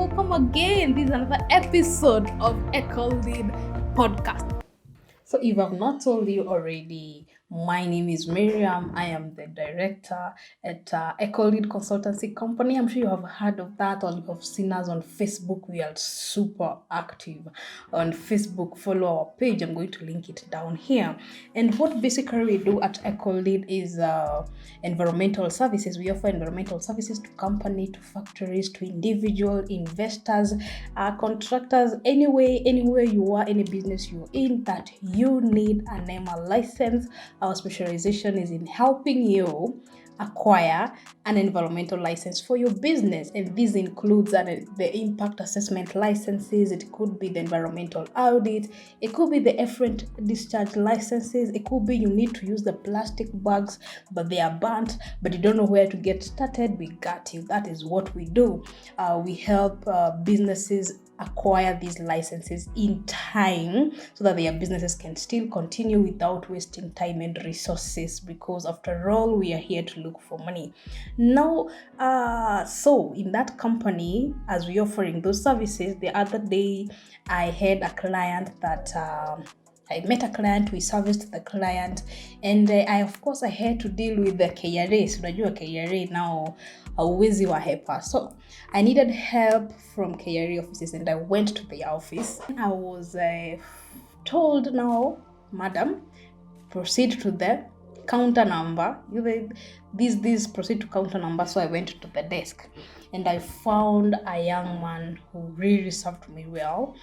welcome again. This is another episode of Echo Lead Podcast. So if I've not told you already, my name is Miriam. I am the director at Echo Lead Consultancy Company. I'm sure you have heard of that, or you have seen us on Facebook. We are super active on Facebook. Follow our page. I'm going to link it down here. And what basically we do at Echo Lead is environmental services. We offer environmental services to company, to factories, to individual investors, contractors, anywhere you are, any business you're in that you need a NEMA license. Our specialization is in helping you acquire an environmental license for your business, and this includes the impact assessment licenses. It could be the environmental audit, it could be the effluent discharge licenses, it could be you need to use the plastic bags but they are burnt but you don't know where to get started. We got you. That is what we do. We help businesses acquire these licenses in time so that their businesses can still continue without wasting time and resources, because after all, we are here to look for money. Now, so in that company, as we're offering those services, the other day I had a client that I met a client, we serviced the client, and I had to deal with the KRA. So unajua KRA now hauwezi wahepa. So I needed help from KRA offices, and I went to the office. I was told, now, madam, proceed to the counter number. These proceed to counter number. So I went to the desk and I found a young man who really served me well.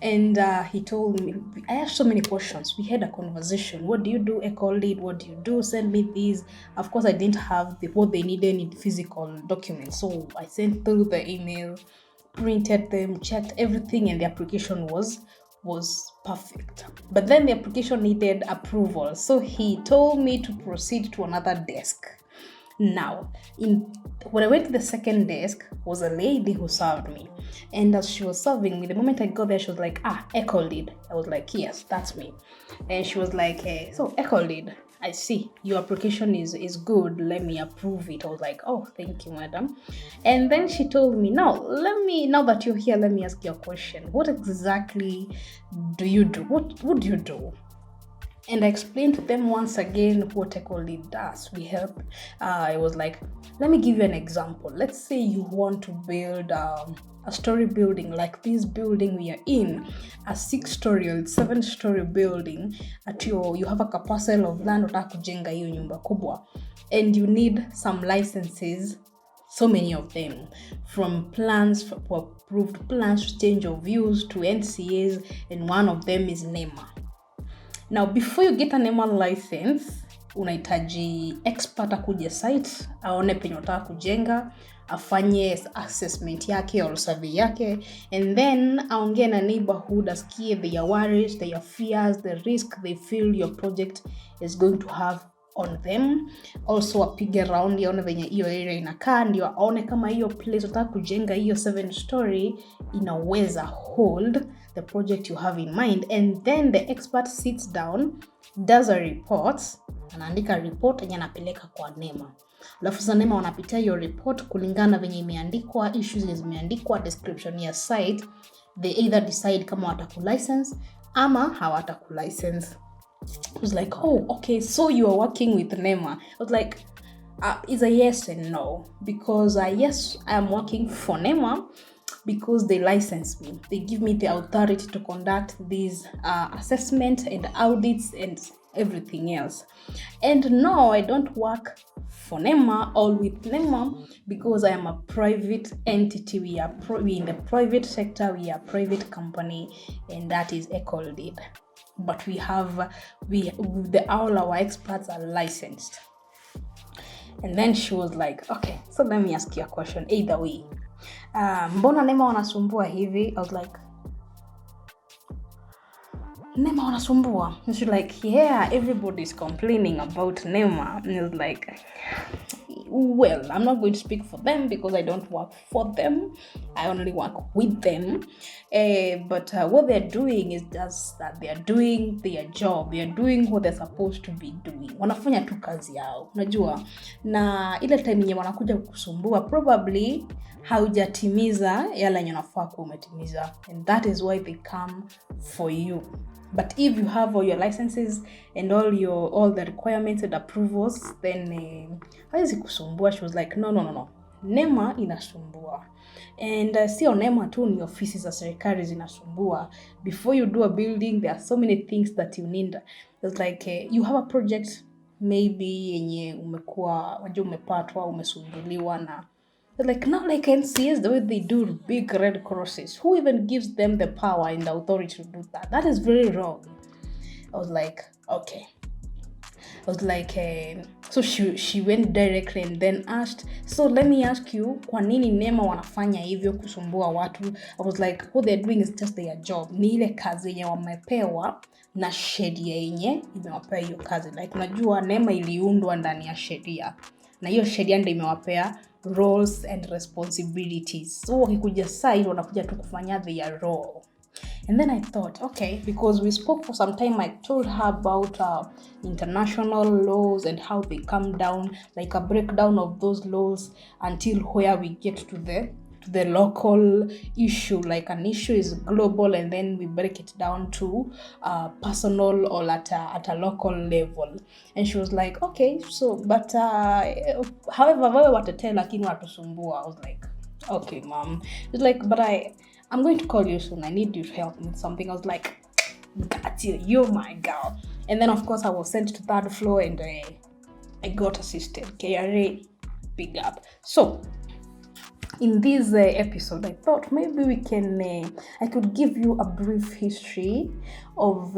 And he told me, I asked so many questions. We had a conversation. What do you do, Echo Lead? What do you do? Send me these. Of course, I didn't have what they needed in physical documents. So I sent through the email, printed them, checked everything, and the application was perfect. But then the application needed approval. So he told me to proceed to another desk. Now, when I went to the second desk, was a lady who served me. And as she was serving me, the moment I got there, she was like, Echo Lead. I was like, yes, that's me. And she was like, so Echo Lead, I see your application is good. Let me approve it. I was like, oh, thank you, madam. And then she told me, now that you're here, let me ask you a question. What exactly do you do? What do you do? And I explained to them once again what Echo Lead does. We help. I was like, let me give you an example. Let's say you want to build a story building like this building we are in, a 6-story or 7-story building. You have a parcel of land unataka kujenga hiyo nyumba kubwa, and you need some licenses. So many of them, from plans for approved plans to change of use to NCAs, and one of them is NEMA. Now, before you get a NEMA license, unahitaji expert akuje site, aone penye unataka kujenga, afanye assessment yake or survey yake, and then aongee na neighborhood, asikie their worries, their fears, the risk they feel your project is going to have on them. Also apige round yaone venye hiyo area inakaa, ndio aone kama hiyo place unataka kujenga hiyo 7-story inaweza hold the project you have in mind. And then the expert sits down, does a report, anaandika report yenye anapeleka kwa NEMA. Alafu sasa NEMA wanapitia hiyo report kulingana venye imeandikwa, issues zimeandikwa, description ya site. They either decide kama watakulicense ama hawatakulicense. I was like, oh, okay, so you are working with NEMA. I was like, it's a yes and no. Because yes, I am working for NEMA because they license me. They give me the authority to conduct these assessments and audits and everything else. And no, I don't work for NEMA or with NEMA because I am a private entity. We in the private sector. We are a private company, and that is Echo Lead. But all our experts are licensed. And then she was like, okay, so let me ask you a question either way. Mbona NEMA wanasumbua hivi? I was like, NEMA wanasumbua? And she's like, yeah, everybody's complaining about NEMA. And I was like, well, I'm not going to speak for them because I don't work for them. I only work with them. But what they're doing is just that they are doing their job. They are doing what they're supposed to be doing. Wanafanya tu kazi yao. Unajua, na ile time yenye wanakuja kukusumbua, probably haujatimiza yale yenye unafaa kuwa umetimiza. And that is why they come for you. But if you have all your licenses and all the requirements and approvals, then haizi kusumbua. She was like, no. NEMA inasumbua. And sio NEMA tu, ni ofisi za serikali zinasumbua. Before you do a building, there are so many things that you need. It's like you have a project maybe yenye umepatwa, umesumbuliwa na like not like NCS, the way they do big red crosses. Who even gives them the power and the authority to do that? That is very wrong. I was like, okay. So she went directly and then asked, so let me ask you, kwa nini NEMA wanafanya hivyo kusumbua watu? I was like, what they're doing is just their job. Ni ile kazi yenye wamepewa na sheria yenye imewapea hiyo kazi. Like unajua NEMA iliundwa ndani ya sheria. Na hiyo sheria ndio imewapea roles and responsibilities. So wakikuja side wanakuja tu kufanya their role. And then I thought, okay, because we spoke for some time, I told her about international laws and how they come down, like a breakdown of those laws until where we get to the local issue. Like an issue is global and then we break it down to personal or at a local level. And she was like, okay, so but however wewe watetee lakini watusumbua. I was like, okay mom. It's like, but I'm going to call you soon. I need you to help me with something. I was like, got you. You're my girl. And then, of course, I was sent to third floor and I got assisted. KRA, big up. So, in this episode, I thought maybe we can, I could give you a brief history of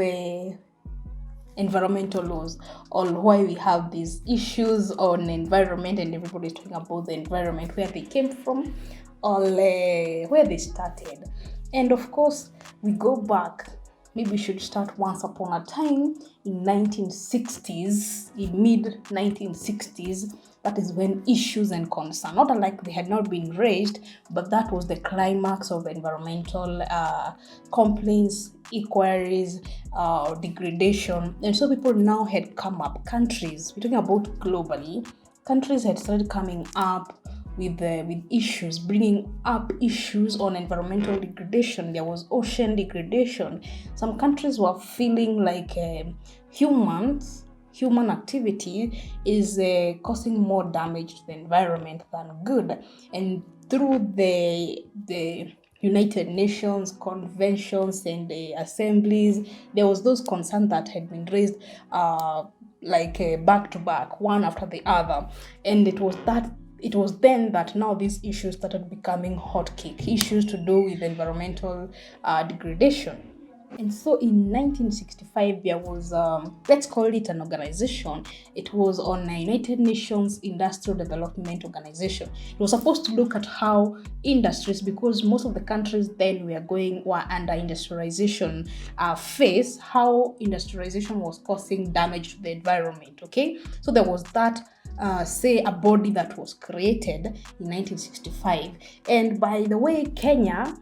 environmental laws, on why we have these issues on environment and everybody's talking about the environment, where they came from, where they started. And of course, we go back. Maybe we should start once upon a time in 1960s, in mid-1960s. That is when issues and concerns, not like they had not been raised, but that was the climax of environmental complaints, inquiries, degradation. And so people now had come up, countries, we're talking about globally, countries had started coming up with issues, bringing up issues on environmental degradation. There was ocean degradation. Some countries were feeling like human activity is causing more damage to the environment than good. And through the United Nations conventions and the assemblies, there was those concerns that had been raised back to back, one after the other. And it was then that now these issues started becoming hot cake, issues to do with environmental degradation. And so in 1965, there was, let's call it an organization. It was on a United Nations Industrial Development Organization. It was supposed to look at how industries, because most of the countries then were under industrialization phase, how industrialization was causing damage to the environment, okay? So there was that, a body that was created in 1965. And by the way, Kenya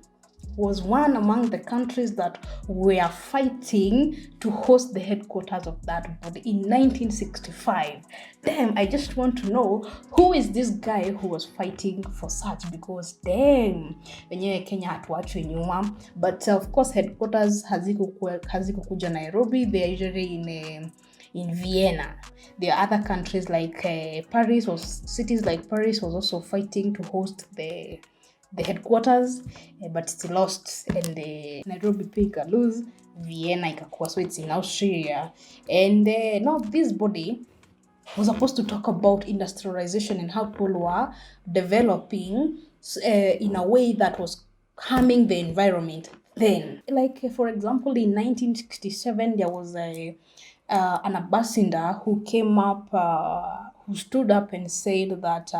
was one among the countries that were fighting to host the headquarters of that body in 1965. Damn, I just want to know who is this guy who was fighting for such, because damn, wenyewe Kenya hatuachwe nyuma. But of course, headquarters hazikukuja Nairobi. They are usually in Vienna. There are other countries like Paris, or cities like Paris was also fighting to host the headquarters, but it's lost, and Nairobi pika lose, Vienna ikakuwa, so it's in Austria. And now this body was supposed to talk about industrialization and how people were developing in a way that was harming the environment. Then, like for example, in 1967, there was an ambassador who came up, who stood up and said that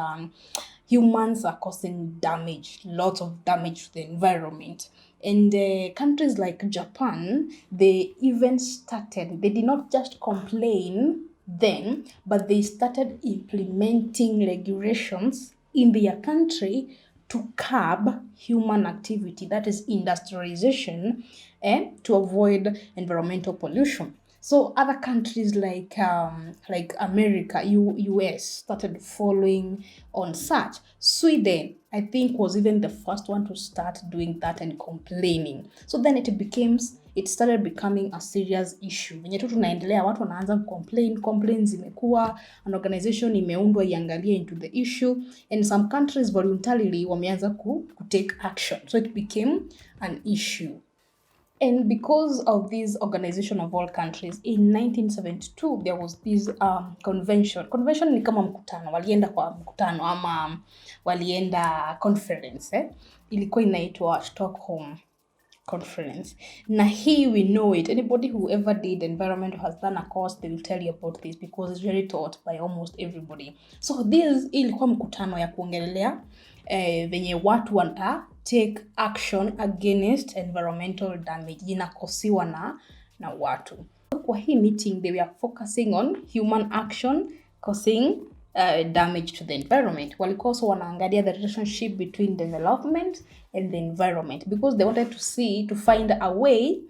humans are causing damage, lots of damage to the environment. And countries like Japan, they even started, they did not just complain then, but they started implementing regulations in their country to curb human activity, that is industrialization, and to avoid environmental pollution. So other countries like America, US started following on such. Sweden, I think, was even the first one to start doing that and complaining. So then it started becoming a serious issue. Venye tu tunaendelea watu wanaanza complaints zimekuwa, an organization imeundwa iangalie into the issue, and some countries voluntarily wameanza ku take action. So it became an issue. And because of this organization of all countries, in 1972, there was this convention. Convention ni kama mkutano, walienda kwa mkutano ama walienda conference. Ilikuwa inaitwa Stockholm Conference. Na hii we know it. Anybody who ever did environment has done a course, they will tell you about this because it's very taught by almost everybody. So this ilikuwa mkutano ya kuongelelea venye watu wanta take action against environmental damage inakosiwa na watu. Kwa hii meeting, they were focusing on human action causing damage to the environment. Walikuwa also wanaangalia the relationship between development and the environment because they wanted to find a way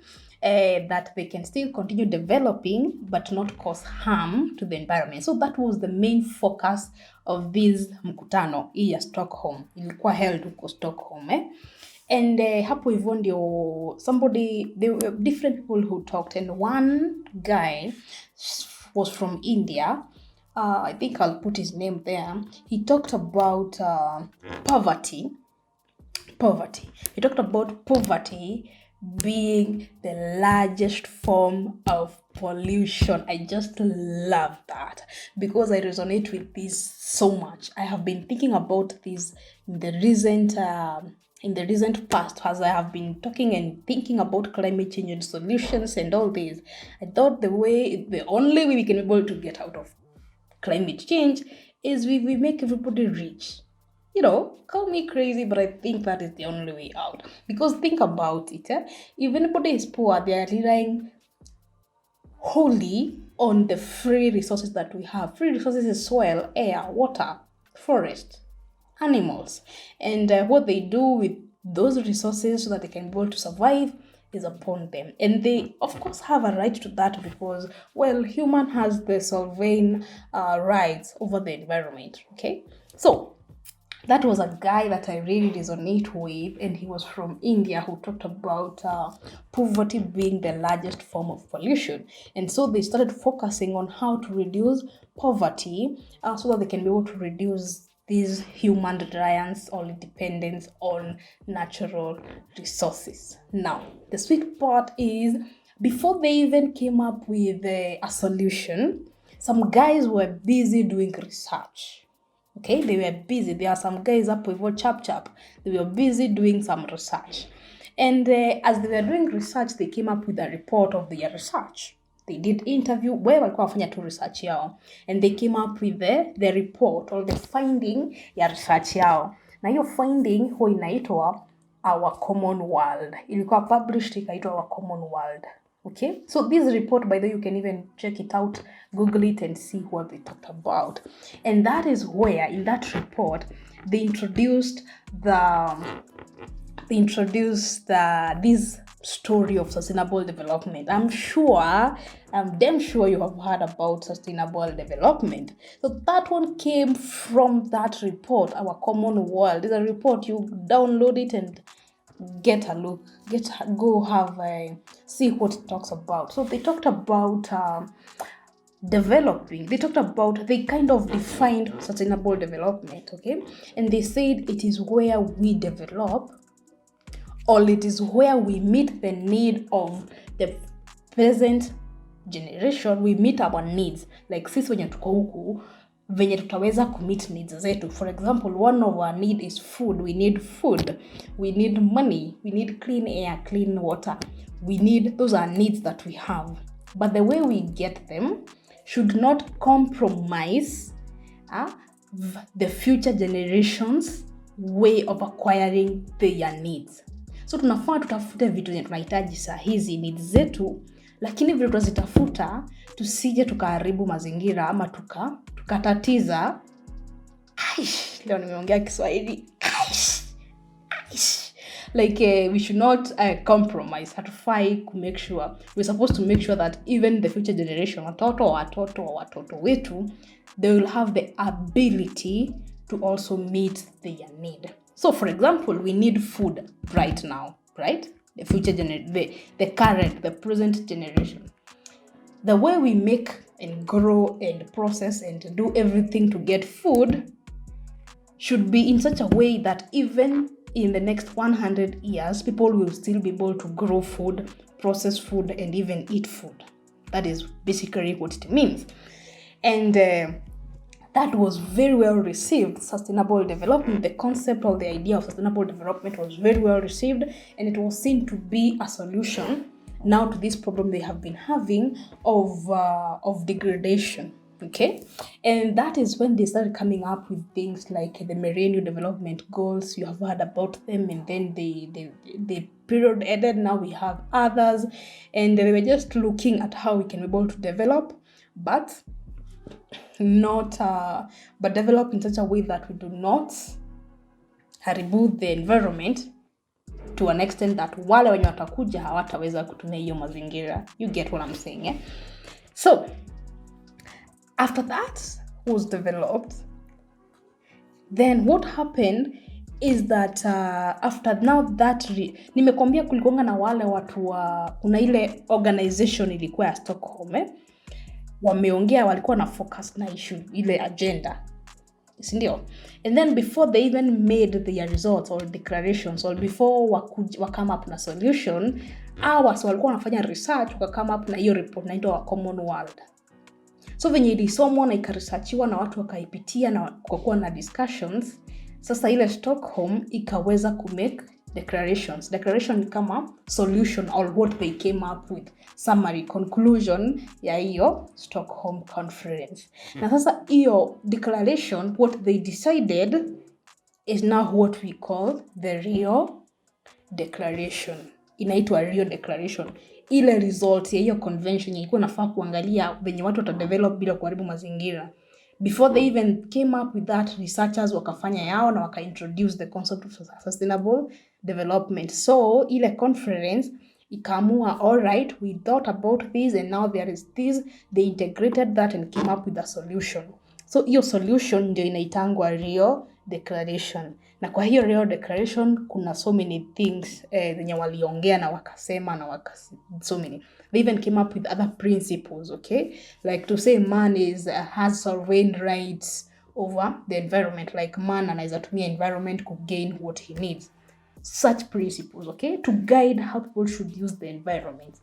that they can still continue developing but not cause harm to the environment. So that was the main focus of this mkutano ya Stockholm. Ilikuwa held huko Stockholm. And hapo hivyo ndio there were different people who talked, and one guy was from India. I think I'll put his name there. He talked about poverty. He talked about poverty being the largest form of pollution. I just love that because I resonate with this so much. I have been thinking about this in the recent past as I have been talking and thinking about climate change and solutions and all this. I thought the only way we can be able to get out of climate change is we make everybody rich. Call me crazy, but I think that is the only way out. Because think about it, if anybody is poor, they are relying wholly on the free resources that we have. Free resources is soil, air, water, forest, animals. And what they do with those resources so that they can be able to survive is upon them. And they, of course, have a right to that because, human has the sovereign rights over the environment, okay? So, that was a guy that I really resonate with, and he was from India, who talked about poverty being the largest form of pollution. And so they started focusing on how to reduce poverty so that they can be able to reduce this human reliance or dependence on natural resources. Now, the sweet part is, before they even came up with a solution, some guys were busy doing research. Okay, they were busy. There are some guys up with chap. They were busy doing some research. And as they were doing research, they came up with a report of their research. They did interview where walikuwa wafanya tu research yao, and they came up with the report or the finding ya research yao. Na hiyo finding huwa inaitwa Our Common World. Ilikuwa published ikaitwa Our Common World. Okay, so this report, by the way, you can even check it out, Google it and see what they talked about. And that is where, in that report, they introduced this story of sustainable development. I'm damn sure you have heard about sustainable development. So that one came from that report, Our Common World. It's a report, you download it and get a look, see what it talks about. So they talked about developing. They kind of defined sustainable development, okay? And they said it is where we develop, or it is where we meet the need of the present generation. We meet our needs, like sisi wenye tuko huku venye tutaweza commit needs zetu. For example, one of our need is food. We need food, we need money, we need clean air, clean water. Those are needs that we have, but the way we get them should not compromise the future generations way of acquiring their needs. So tunafaa tutafute vitu zenye tunahitaji saa hizi, needs zetu, lakini vile tutazitafuta tusije tukaharibu mazingira ama tukatatiza. Leo nimeongea Kiswahili. Like we should not compromise. Hatufai to make sure, we're supposed to make sure that even the future generation, watoto wetu, they will have the ability to also meet their need. So for example, we need food right now, right? The future the present generation. The way we make and grow and process and do everything to get food should be in such a way that even in the next 100 years, people will still be able to grow food, process food, and even eat food. That is basically what it means. And that was very well received. Sustainable development, the concept or the idea of sustainable development was very well received, and it was seen to be a solution now to this problem they have been having of degradation. Okay, and that is when they started coming up with things like the Millennium Development Goals. You have heard about them, and then the period ended. Now we have others, and they were just looking at how we can be able to develop, but develop in such a way that we do not haribu the environment to an extent that wale wenye watakuja hawataweza kutumia hiyo mazingira. You get what I'm saying, eh? So after that was developed, then what happened is that after now that nimekwambia kulikuwa na wale watu kuna ile organization ilikuwa ya Stockholm, wameongea, walikuwa na focus na issue ile agenda, si ndio? And then before they even made their results or declarations, or before wakama up na solution, hours walikuwa wanafanya research, wakama up na hiyo report inaitwa Common World. So venye ilisomwa na ikaresearchiwa na watu wakaipitia na kwa kuwa na discussions, sasa ile Stockholm ikaweza kumake declaration kama solution or what they came up with, summary conclusion ya hiyo Stockholm conference. Na sasa hiyo declaration, what they decided is now what we call the Rio Declaration. Inaitwa Rio Declaration. Ile result ya hiyo convention ilikuwa nafaa kuangalia venye watu watadevelop bila kuharibu mazingira. Before they even came up with that, researchers wakafanya yao na waka-introduce the concept of sustainable development. So ile conference ikaamua, all right, we thought about this and now there is this. They integrated that and came up with a solution. So hiyo solution ndio inaitangwa Rio Declaration. Na kwa hiyo Rio Declaration kuna so many things zenye waliongea na wakasema na so many. They even came up with other principles, okay? Like to say man has sovereign rights over the environment. Like man anaweza tumia environment to gain what he needs. Such principles, okay? To guide how people should use the environment.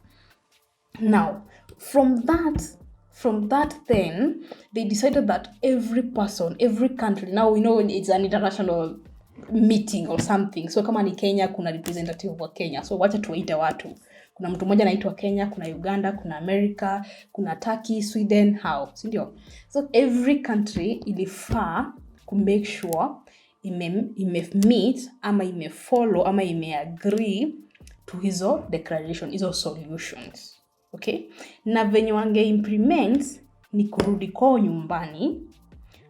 Now, from that then, they decided that every person, every country, now we know it's an international meeting or something. So kama ni Kenya, kuna representative wa Kenya. So wacha tuwaite watu. Kuna mtu mmoja anaitwa Kenya, kuna Uganda, kuna America, kuna Turkey, Sweden, how? Sindio? So every country ilifaa to make sure ime-meet ama ime-follow ama ime-agree to hizo declaration, hizo solutions. Okay? Na venye wange implement ni kurudi kwao nyumbani,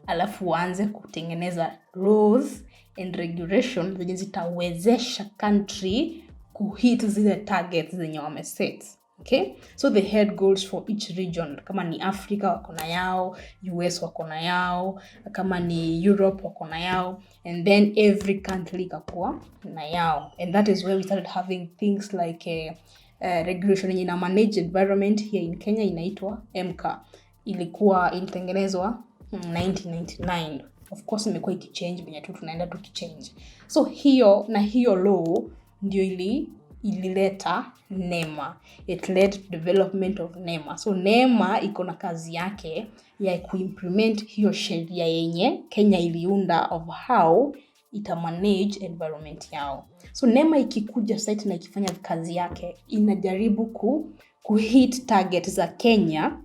alafu waanze kutengeneza laws and regulation zenye zitawezesha country kuhit zile targets zenye wameset. Okay? So they had goals for each region. Kama ni Africa wako na yao, US wako na yao, kama ni Europe wako na yao, and then every country ikakuwa na yao. And that is where we started having things like regulation in a managed environment here in Kenya inaitwa NEMA. Ilitengenezwa 1999. Of course imekuwa ikichange venye tu tunaenda tukichange. So hiyo law ndio ilileta NEMA. It led to development of NEMA. So NEMA iko na kazi yake ya kuimplement hiyo sheria yenye Kenya iliunda of how ita manage environment yao. So NEMA ikikuja site na ikifanya kazi yake, inajaribu kuhit target za Kenya,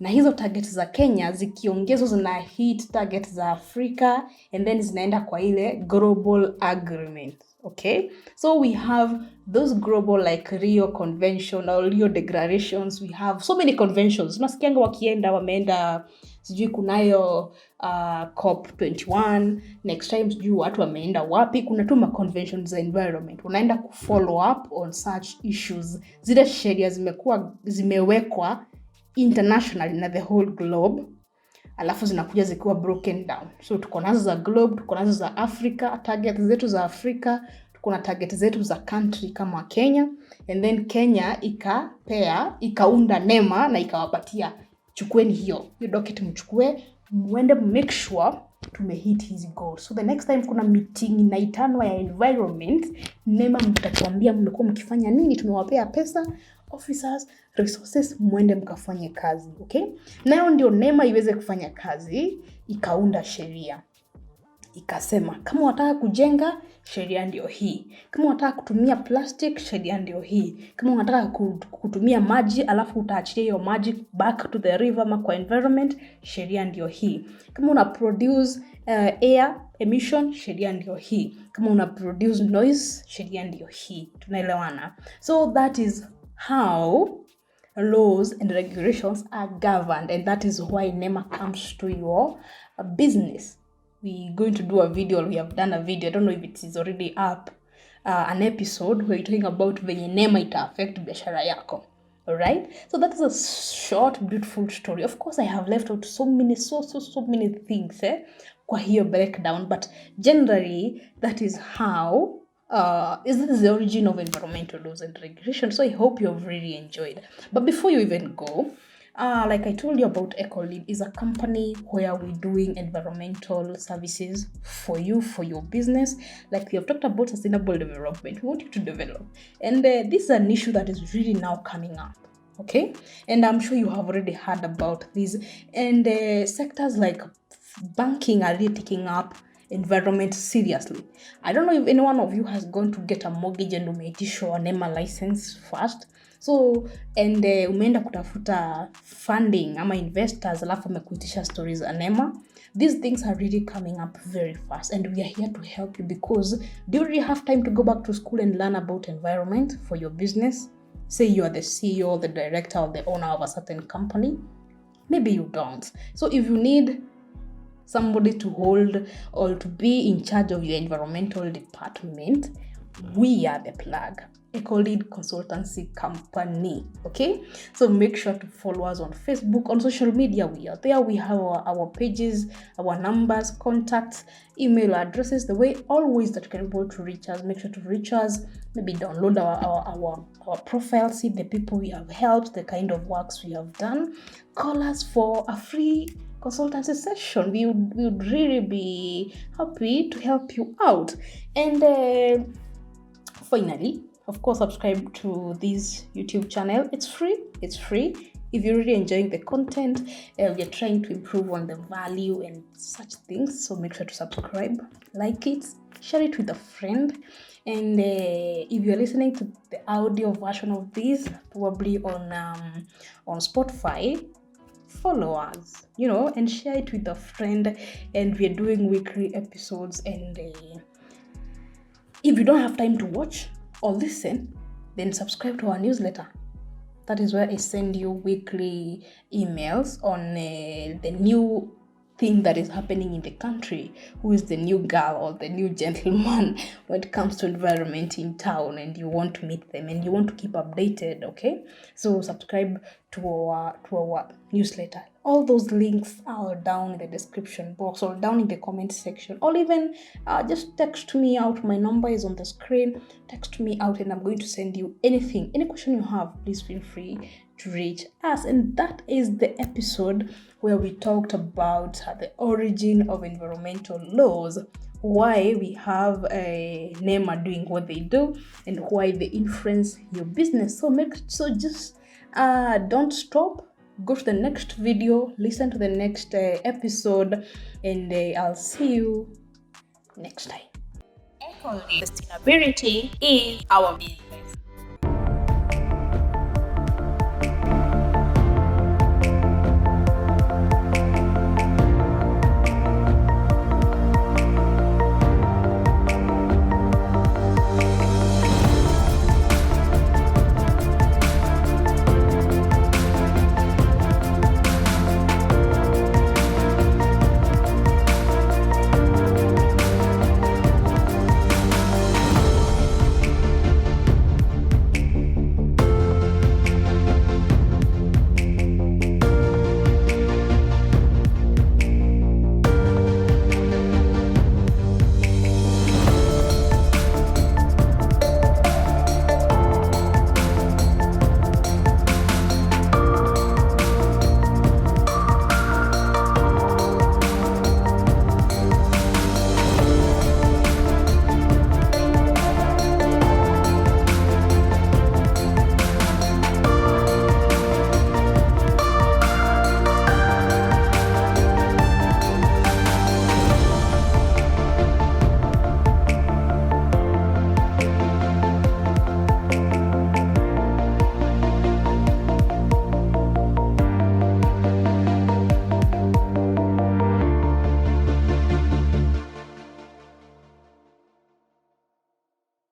na hizo target za Kenya zikiongezwa zina hit target za Afrika, and then zinaenda kwa ile global agreement. Okay, so we have those global like Rio Convention or Rio declarations. We have so many conventions. Unasikianga wakienda wameenda sijui kunayo COP 21, next time sijui watu wameenda wapi. Kuna tu ma conventions za environment. Unaenda kufollow up on such issues. Zile sheria zimewekwa internationally na the whole globe. Alafu zinakuja zikiwa broken down. So tuko nazo za globe, tuko nazo za Africa, target zetu za Africa, tuko na target zetu za country kama Kenya, and then Kenya ikaunda NEMA na ikawapatia chukueni hiyo docket mchukue, mwende make sure tumehit hizi goals. So the next time kuna meeting inaitanwa ya environment, NEMA mtatuambia mlikuwa mkifanya nini, tumewapea pesa, officers, resources, mwende mkafanye kazi, okay? Nayo ndio NEMA iweze kufanya kazi, ikaunda sheria. Ikasema, kama wataka kujenga, sheria ndio hii. Kama wataka kutumia plastic, sheria ndio hii. Kama wataka kutumia maji, alafu utaachilia hiyo maji back to the river ama kwa environment, sheria ndio hii. Kama una produce air emission, sheria ndio hii. Kama una produce noise, sheria ndio hii. Tunaelewana. So that is how laws and regulations are governed, and that is why NEMA comes to your business. We're going to do a video, or we have done a video, I don't know if it is already up, an episode where we're talking about venye NEMA ita affect biashara yako. Alright, so that is a short, beautiful story. Of course, I have left out so many things kwa hiyo breakdown, but generally that is how this is the origin of environmental laws and regulations. So I hope you have really enjoyed. But before you even go, like I told you about EcoLead is a company where we're doing environmental services for you, for your business. Like we have talked about sustainable development, we want you to develop. And this is an issue that is really now coming up. Okay, and I'm sure you have already heard about this. And sectors like banking are really taking up environment seriously. I don't know if any one of you has gone to get a mortgage and umeitisha a NEMA license first. So, and umeenda kutafuta funding ama investors alafu amekuitisha stories a NEMA. These things are really coming up very fast, and we are here to help you, because do you really have time to go back to school and learn about environment for your business? Say you are the CEO, the director, or the owner of a certain company. Maybe you don't. So if you need somebody to hold or to be in charge of your environmental department, we are the plug. EcoLead Consultancy Company. Okay, so make sure to follow us on Facebook, on social media. We are there. We have our pages, our numbers, contacts, email addresses, the way always that you can be able to reach us. Make sure to reach us. Maybe download our profile, see the people we have helped, the kind of works we have done. Call us for a free consultancy session. We would really be happy to help you out. And finally, of course, subscribe to this YouTube channel. It's free. If you're really enjoying the content, we're trying to improve on the value and such things. So make sure to subscribe, like it, share it with a friend. And if you're listening to the audio version of this, probably on Spotify, follow us, and share it with a friend. And we're doing weekly episodes. And if you don't have time to watch or listen, then subscribe to our newsletter. That is where I send you weekly emails on the new thing that is happening in the country, who is the new girl or the new gentleman when it comes to environment in town, and you want to meet them and you want to keep updated. Okay, so subscribe to our newsletter. All those links are down in the description box or down in the comment section, or even just text me out. My number is on the screen. Text me out and I'm going to send you anything, any question you have. Please feel free to reach us. And that is the episode where we talked about the origin of environmental laws, why we have a NEMA doing what they do, and why they influence your business. So just don't stop. Go to the next video, listen to the next episode, and I'll see you next time. Sustainability is our business.